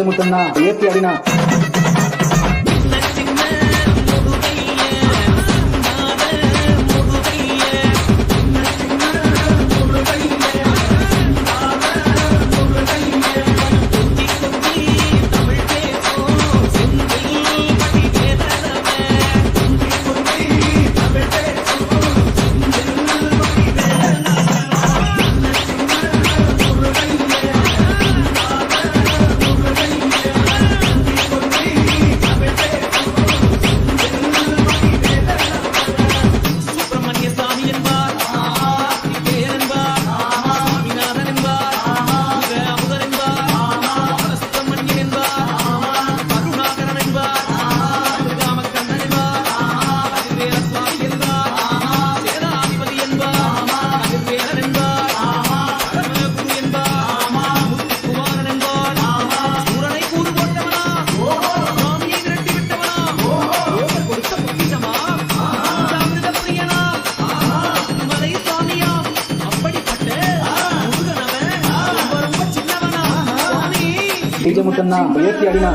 முத்தண்ணா ஏற்றி அடினா முத்தண்ணா ஏற்றி அடினா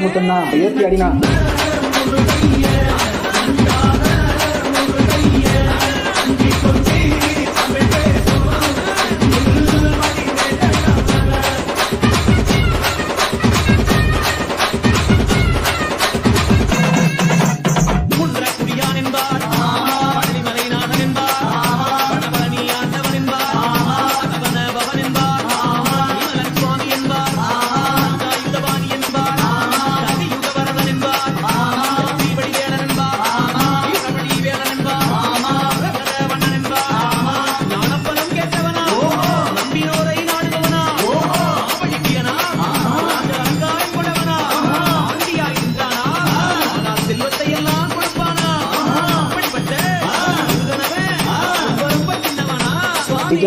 முத்தண்ணா ஏற்றி அடினா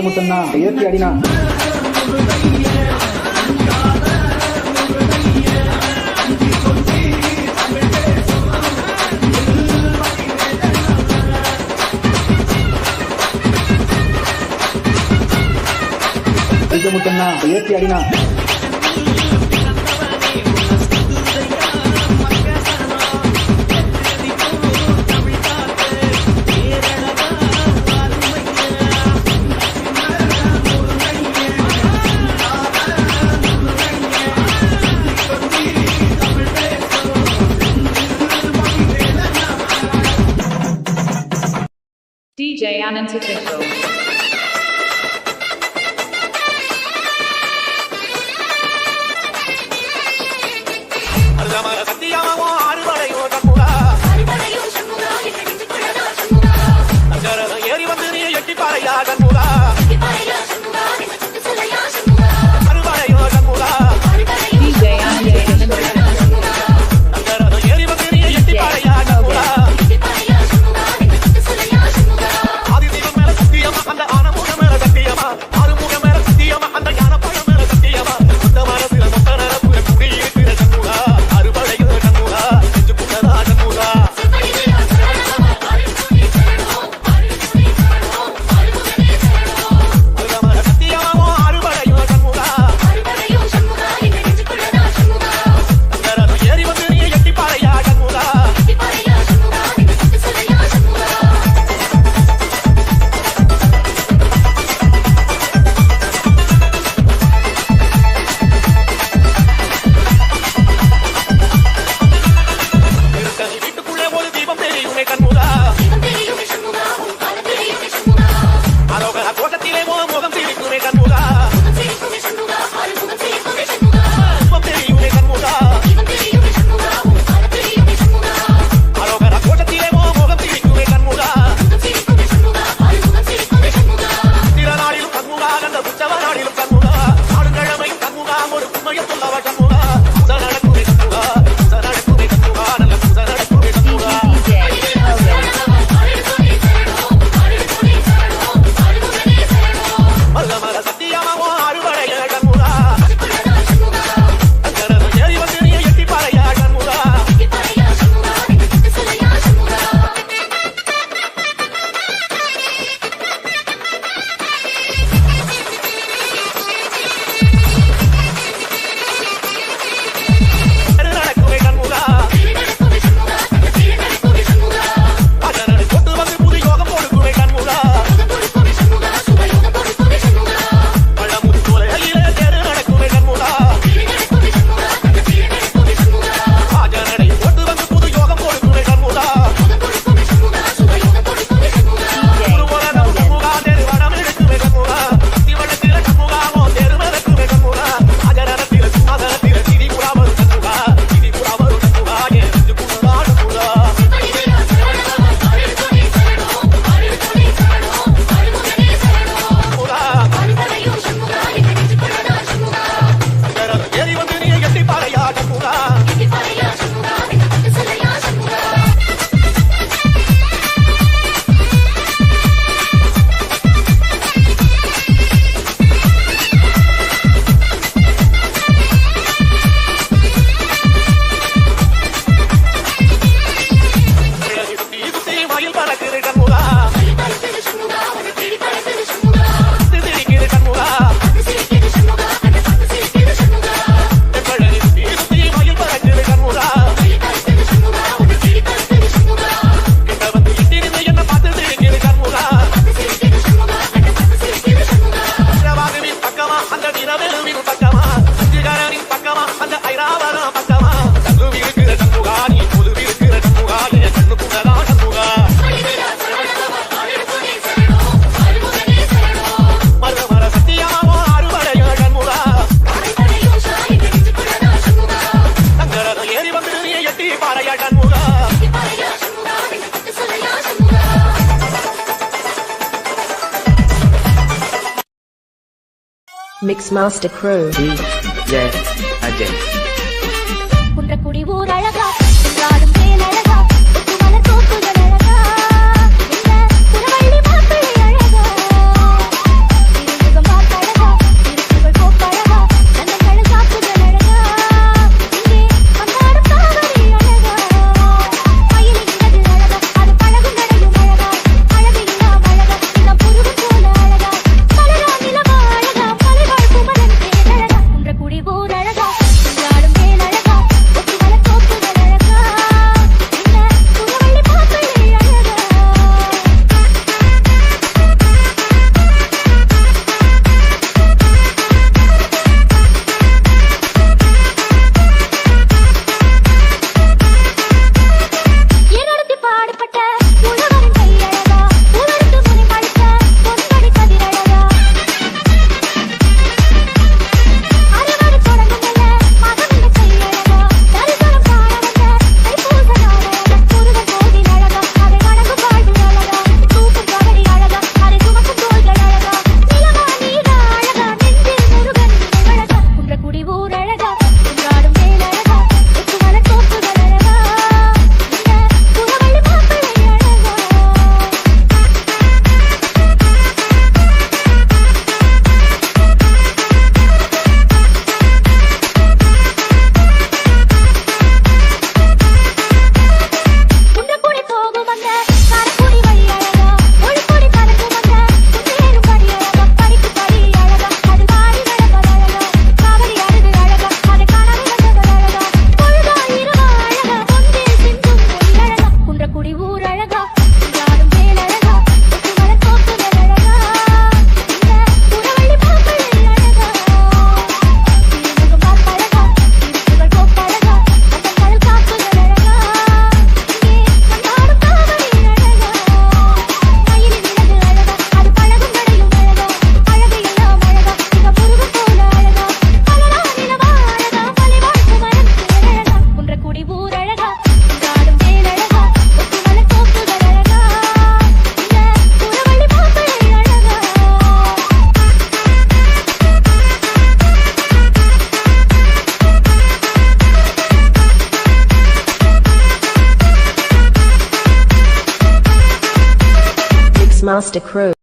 முத்தண்ணா ஏற்றி அடினா முத்தண்ணா ஏற்றி அடினா DJ Anand Official. I'm Mixmaster Crew. DJ Ajay. Kundrakudi ஊர் அழகா ஆடும் தேன் அழகா மலர் தோப்புகள் அழகா இந்த புறவள்ளி மாப்பிள்ளை அழகா திருமுகம் பார்த்தழகா திருப்புகள் போக்கழகா நந்தங்கள் காப்புகள் அழகா இங்கே வந்தாடும் காவடி அழகா மயிலிங்கிறது அழகா அது பழகும் நடையும் அழகா அழகு இல்லாம் அழகா இளம் புருவம் போல அழகா மலரா நிலவா அழகா மலைவாழ் குமரன் தேன் அழகா குன்றக்குடி ஊர் அழகா ஆடும் தேன் அழகா மலர் தோப்புகள் அழகா இந்த புறவள்ளி மாப்பிள்ளை அழகா ஏனடுத்து பாடுபட்ட உழவரின் கையழகா உலருக்கு முனை மடித்த பொன்னடி கதிரழகா அறுவடை தொடங்குங்கல்ல மகனின் கையழகா தரிசனம் காண வந்த தைப்பூச நாளழகா முருகன் கோவில் அழகா அதை வணங்கும் வாழ்வு அழகா தூக்கும் கபடி அழகா அதை சுமக்கும் தோள்கள் அழகா நிலவா நீரா அழகா நெஞ்சில் முருகன் அழகா குன்றக்குடி ஊர் அழகா குன்றாடும் வேல் அழகா எட்டு மலர் தோப்புகள் அழகா இந்த புறவள்ளி மாப்பிள்ளை அழகா குன்றக்குடி போகும் அந்த காரக்குடி வழி அழகா ஒளிக்குடி பறக்கும் அந்த குன்றேறும் படி அழகா படிக்கு படி அழகா அது வாடி நடப்பது அழகா காவடி அருது அழகா அதை காணாமல் வந்தவர் அழகா பொழுதா இரவா அழகா பொந்தில் சிந்தும் மொழி அழகா குன்றக்குடி ஊர் அழகா ஆடும் வேல் அழகா எட்டு மலர் தோப்புகள் அழகா இந்த புறவள்ளி மாப்பிள்ளை அழகா திருமுகம் பார்த்தழகா திருப்புகள் போக்கழகா நந்தங்கள் காப்புகள் அழகா இங்கே வந்தாடும் காவடி அழகா மயிலின் இறகு அழகா அது பழகும் நடையும் அழகா அழகு எல்லாம் அழகா இளம் புருவம் போல அழகா மலரா நிலவா அழகா மலைவாழ் குமரன் தேன் அழகா குன்றக்குடி ஊர் அழகா ஆடும் வேல் அழகா எட்டு மலர் தோப்புகள் அழகா இந்த புறவள்ளி மாப்பிள்ளை அழகா Mixmaster Crew.